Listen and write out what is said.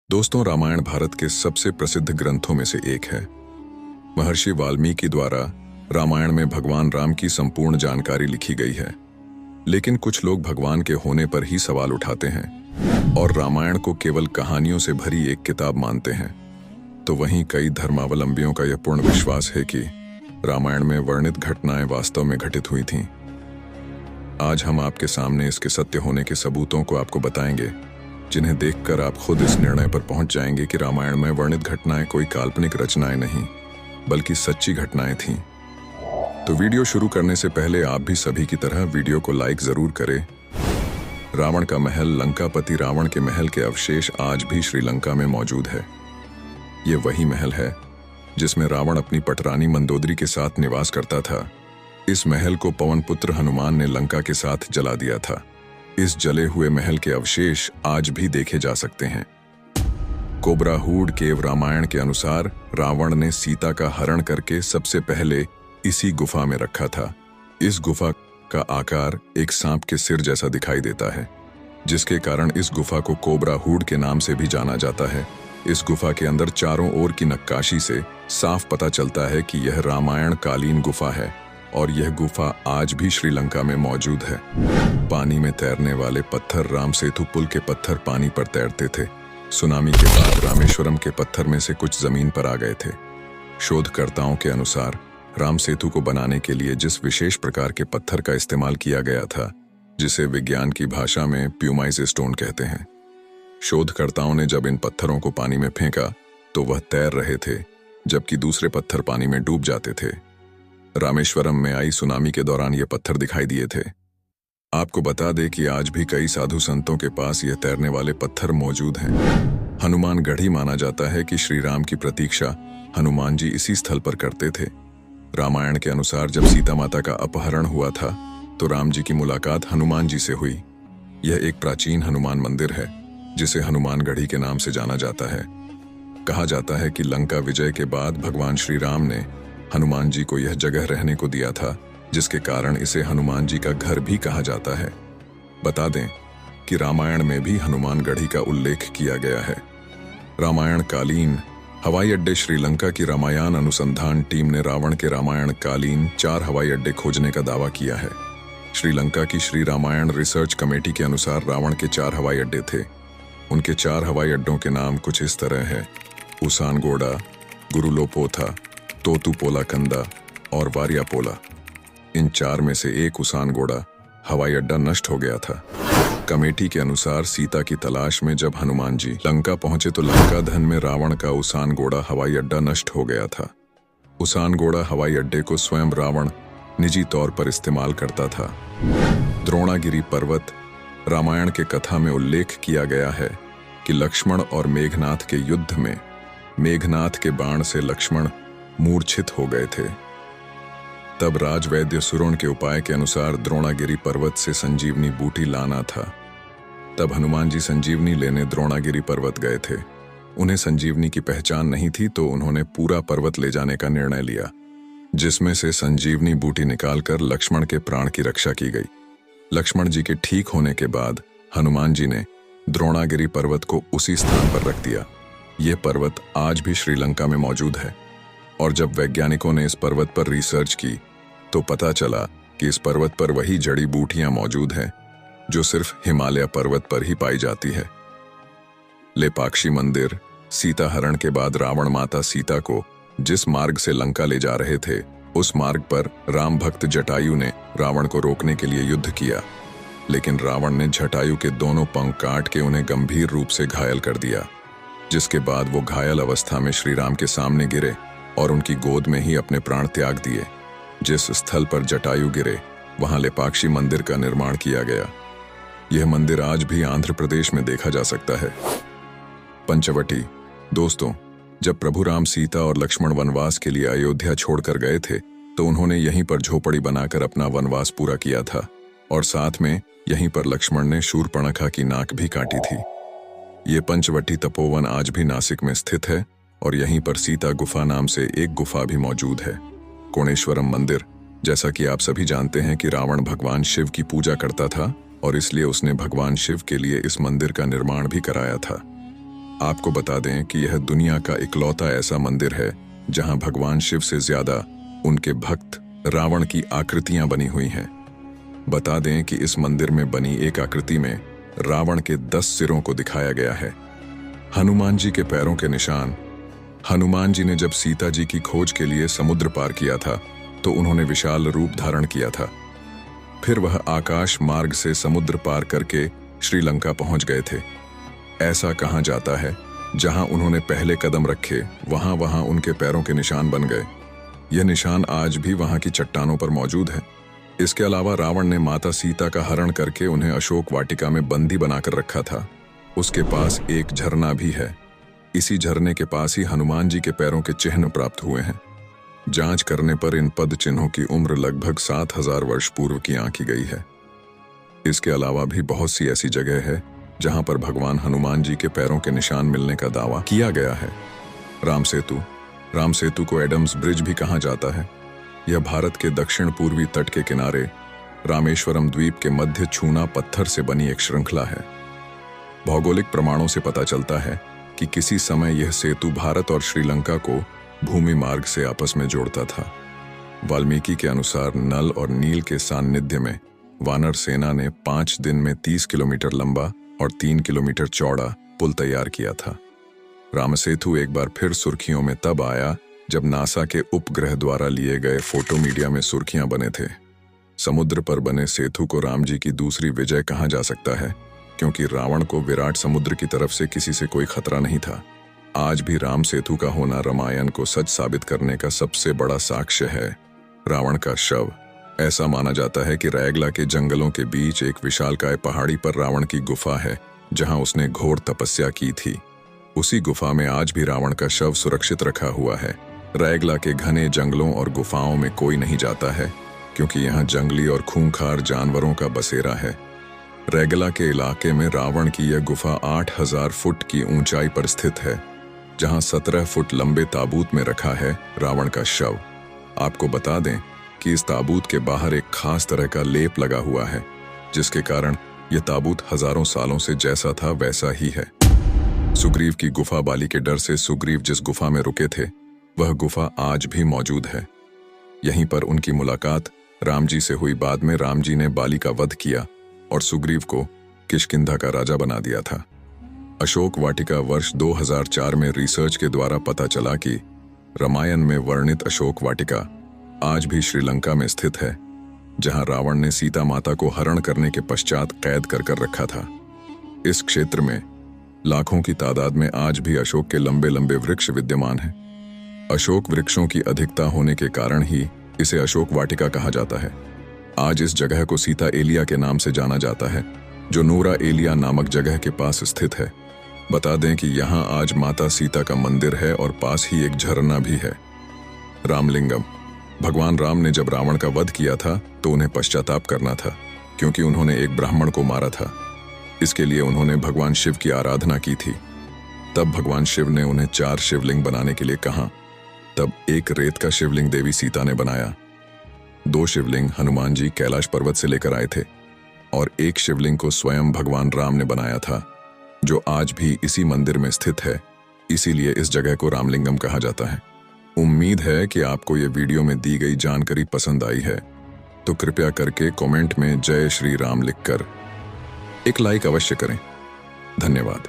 दोस्तों, रामायण भारत के सबसे प्रसिद्ध ग्रंथों में से एक है। महर्षि वाल्मीकि द्वारा रामायण में भगवान राम की संपूर्ण जानकारी लिखी गई है। लेकिन कुछ लोग भगवान के होने पर ही सवाल उठाते हैं और रामायण को केवल कहानियों से भरी एक किताब मानते हैं। तो वहीं कई धर्मावलंबियों का यह पूर्ण विश्वास है कि रामायण में वर्णित घटनाएं वास्तव में घटित हुई थीं। आज हम आपके सामने इसके सत्य होने के सबूतों को आपको बताएंगे, जिन्हें देखकर आप खुद इस निर्णय पर पहुंच जाएंगे कि रामायण में वर्णित घटनाएं कोई काल्पनिक रचनाएं नहीं, बल्कि सच्ची घटनाएं थीं। तो वीडियो शुरू करने से पहले आप भी सभी की तरह वीडियो को लाइक जरूर करें। रावण का महल लंकापति रावण के महल के अवशेष आज भी श्रीलंका में मौजूद है। ये वही महल है जिसमें रावण अपनी पटरानी मंदोदरी के साथ निवास करता था। इस महल को पवन पुत्र हनुमान ने लंका के साथ जला दिया था। इस जले हुए महल के अवशेष आज भी देखे जा सकते हैं। कोबराहूड केव रामायण के अनुसार रावण ने सीता का हरण करके सबसे पहले इसी गुफा में रखा था। इस गुफा का आकार एक सांप के सिर जैसा दिखाई देता है, जिसके कारण इस गुफा को कोबराहूड के नाम से भी जाना जाता है। इस गुफा के अंदर चारों ओर की नक्काशी से साफ पता चलता है कि यह रामायण कालीन गुफा है और यह गुफा आज भी श्रीलंका में मौजूद है। पानी में तैरने वाले पत्थर राम सेतु पुल के पत्थर पानी पर तैरते थे। सुनामी के बाद रामेश्वरम के पत्थर में से कुछ जमीन पर आ गए थे। शोधकर्ताओं के अनुसार राम सेतु को बनाने के लिए जिस विशेष प्रकार के पत्थर का इस्तेमाल किया गया था, जिसे विज्ञान की भाषा में प्यूमाइज स्टोन कहते हैं, शोधकर्ताओं ने जब इन पत्थरों को पानी में फेंका तो वह तैर रहे थे, जबकि दूसरे पत्थर पानी में डूब जाते थे। रामेश्वरम में आई सुनामी के दौरान ये पत्थर दिखाई दिए थे। आपको बता दें कि आज भी कई साधु संतों के पास ये तैरने वाले पत्थर मौजूद हैं। हनुमान गढ़ी माना जाता है कि श्री राम की प्रतीक्षा हनुमान जी इसी स्थल पर करते थे। रामायण के अनुसार जब सीता माता का अपहरण हुआ था तो राम जी की मुलाकात हनुमान जी से हुई। यह एक प्राचीन हनुमान मंदिर है, जिसे हनुमान गढ़ी के नाम से जाना जाता है। कहा जाता है कि लंका विजय के बाद भगवान श्री राम ने हनुमान जी को यह जगह रहने को दिया था, जिसके कारण इसे हनुमान जी का घर भी कहा जाता है। बता दें कि रामायण में भी हनुमान गढ़ी का उल्लेख किया गया है। रामायण कालीन हवाई अड्डे श्रीलंका की रामायण अनुसंधान टीम ने रावण के रामायण कालीन 4 हवाई अड्डे खोजने का दावा किया है। श्रीलंका की श्री रामायण रिसर्च कमेटी के अनुसार रावण के 4 हवाई अड्डे थे। उनके 4 हवाई अड्डों के नाम कुछ इस तरह है: उसानगोड़ा, गुरुलोपोथा, तोतुपोलाकंदा और वारियापोला। इन 4 में से एक उसानगोड़ा हवाई अड्डा नष्ट हो गया था। कमेटी के अनुसार सीता की तलाश में जब हनुमान जी लंका पहुंचे तो लंका धन में रावण का उसानगोड़ा हवाई अड्डा नष्ट हो गया था। उसानगोड़ा हवाई अड्डे को स्वयं रावण निजी तौर पर इस्तेमाल करता था। द्रोणागिरी पर्वत रामायण के कथा में उल्लेख किया गया है कि लक्ष्मण और मेघनाथ के युद्ध में मेघनाथ के बाण से लक्ष्मण मूर्छित हो गए थे। तब राजवैद्य सुरोण के उपाय के अनुसार द्रोणागिरी पर्वत से संजीवनी बूटी लाना था। तब हनुमान जी संजीवनी लेने द्रोणागिरी पर्वत गए थे। उन्हें संजीवनी की पहचान नहीं थी, तो उन्होंने पूरा पर्वत ले जाने का निर्णय लिया, जिसमें से संजीवनी बूटी निकालकर लक्ष्मण के प्राण की रक्षा की गई। लक्ष्मण जी के ठीक होने के बाद हनुमान जी ने द्रोणागिरी पर्वत को उसी स्थान पर रख दिया। यह पर्वत आज भी श्रीलंका में मौजूद है। और जब वैज्ञानिकों ने इस पर्वत पर रिसर्च की तो पता चला कि इस पर्वत पर वही जड़ी बूटियां मौजूद हैं जो सिर्फ हिमालय पर्वत पर ही पाई जाती है। लेपाक्षी मंदिर सीता हरण के बाद रावण माता सीता को जिस मार्ग से लंका ले जा रहे थे, उस मार्ग पर राम भक्त जटायु ने रावण को रोकने के लिए युद्ध किया, लेकिन रावण ने जटायु के दोनों पंख काट के उन्हें गंभीर रूप से घायल कर दिया, जिसके बाद वो घायल अवस्था में श्री राम के सामने गिरे और उनकी गोद में ही अपने प्राण त्याग दिए। जिस स्थल पर जटायु गिरे वहां लेपाक्षी मंदिर का निर्माण किया गया। यह मंदिर आज भी आंध्र प्रदेश में देखा जा सकता है। पंचवटी दोस्तों, जब प्रभु राम सीता और लक्ष्मण वनवास के लिए अयोध्या छोड़कर गए थे तो उन्होंने यहीं पर झोपड़ी बनाकर अपना वनवास पूरा किया था और साथ में यहीं पर लक्ष्मण ने शूर्पणखा की नाक भी काटी थी। ये पंचवटी तपोवन आज भी नासिक में स्थित है और यहीं पर सीता गुफा नाम से एक गुफा भी मौजूद है। कोणेश्वरम मंदिर, जैसा कि आप सभी जानते हैं कि रावण भगवान शिव की पूजा करता था और इसलिए उसने भगवान शिव के लिए इस मंदिर का निर्माण भी कराया था। आपको बता दें कि यह दुनिया का इकलौता ऐसा मंदिर है जहां भगवान शिव से ज्यादा उनके भक्त रावण की आकृतियां बनी हुई हैं। बता दें कि इस मंदिर में बनी एक आकृति में रावण के 10 सिरों को दिखाया गया है। हनुमान जी के पैरों के निशान। हनुमान जी ने जब सीता जी की खोज के लिए समुद्र पार किया था तो उन्होंने विशाल रूप धारण किया था। फिर वह आकाश मार्ग से समुद्र पार करके श्रीलंका पहुंच गए थे। ऐसा कहा जाता है जहां उन्होंने पहले कदम रखे वहां वहां उनके पैरों के निशान बन गए। यह निशान आज भी वहां की चट्टानों पर मौजूद है। इसके अलावा रावण ने माता सीता का हरण करके उन्हें अशोक वाटिका में बंदी बनाकर रखा था। उसके पास एक झरना भी है। इसी झरने के पास ही हनुमान जी के पैरों के चिन्ह प्राप्त हुए हैं। जांच करने पर इन पद चिन्हों की उम्र लगभग 7000 वर्ष पूर्व की आंकी गई है। इसके अलावा भी बहुत सी ऐसी जगह है जहां पर भगवान हनुमान जी के पैरों के निशान मिलने का दावा किया गया है। राम सेतु को एडम्स ब्रिज भी कहा जाता है। यह भारत के दक्षिण पूर्वी तट के किनारे रामेश्वरम द्वीप के मध्य छूना पत्थर से बनी एक श्रृंखला है। भौगोलिक प्रमाणों से पता चलता है कि किसी समय यह सेतु भारत और श्रीलंका को भूमि मार्ग से आपस में जोड़ता था। वाल्मीकि के अनुसार नल और नील के सान्निध्य में वानर सेना ने 5 दिन में 30 किलोमीटर लंबा और 3 किलोमीटर चौड़ा पुल तैयार किया था। रामसेतु एक बार फिर सुर्खियों में तब आया जब नासा के उपग्रह द्वारा लिए गए फोटो मीडिया में सुर्खियां बने थे। समुद्र पर बने सेतु को राम जी की दूसरी विजय कहा जा सकता है, क्योंकि रावण को विराट समुद्र की तरफ से किसी से कोई खतरा नहीं था। आज भी राम सेतु का होना रामायण को सच साबित करने का सबसे बड़ा साक्ष्य है। रावण का शव। ऐसा माना जाता है कि रैगला के जंगलों के बीच एक विशालकाय पहाड़ी पर रावण की गुफा है जहां उसने घोर तपस्या की थी। उसी गुफा में आज भी रावण का शव सुरक्षित रखा हुआ है। रैगला के घने जंगलों और गुफाओं में कोई नहीं जाता है क्योंकि यहाँ जंगली और खूंखार जानवरों का बसेरा है। रैगला के इलाके में रावण की यह गुफा 8000 फुट की ऊंचाई पर स्थित है, जहां 17 फुट लंबे ताबूत में रखा है रावण का शव। आपको बता दें कि इस ताबूत के बाहर एक खास तरह का लेप लगा हुआ है, जिसके कारण यह ताबूत हजारों सालों से जैसा था वैसा ही है। सुग्रीव की गुफा बाली के डर से सुग्रीव जिस गुफा में रुके थे वह गुफा आज भी मौजूद है। यहीं पर उनकी मुलाकात राम जी से हुई। बाद में राम जी ने बाली का वध किया और सुग्रीव को किष्किंधा का राजा बना दिया था। अशोक वाटिका वर्ष 2004 में रिसर्च के द्वारा पता चला कि रामायण में वर्णित अशोक वाटिका आज भी श्रीलंका में स्थित है, जहां रावण ने सीता माता को हरण करने के पश्चात कैद कर रखा था। इस क्षेत्र में लाखों की तादाद में आज भी अशोक के लंबे लंबे वृक्ष विद्यमान हैं। अशोक वृक्षों की अधिकता होने के कारण ही इसे अशोक वाटिका कहा जाता है। आज इस जगह को सीता एलिया के नाम से जाना जाता है, जो नूरा एलिया नामक जगह के पास स्थित है। बता दें कि यहाँ आज माता सीता का मंदिर है और पास ही एक झरना भी है। रामलिंगम। भगवान राम ने जब रावण का वध किया था तो उन्हें पश्चाताप करना था, क्योंकि उन्होंने एक ब्राह्मण को मारा था। इसके लिए उन्होंने भगवान शिव की आराधना की थी। तब भगवान शिव ने उन्हें 4 शिवलिंग बनाने के लिए कहा। तब एक रेत का शिवलिंग देवी सीता ने बनाया। 2 शिवलिंग हनुमान जी कैलाश पर्वत से लेकर आए थे और एक शिवलिंग को स्वयं भगवान राम ने बनाया था, जो आज भी इसी मंदिर में स्थित है। इसीलिए इस जगह को रामलिंगम कहा जाता है। उम्मीद है कि आपको ये वीडियो में दी गई जानकारी पसंद आई है, तो कृपया करके कमेंट में जय श्री राम लिखकर एक लाइक अवश्य करें। धन्यवाद।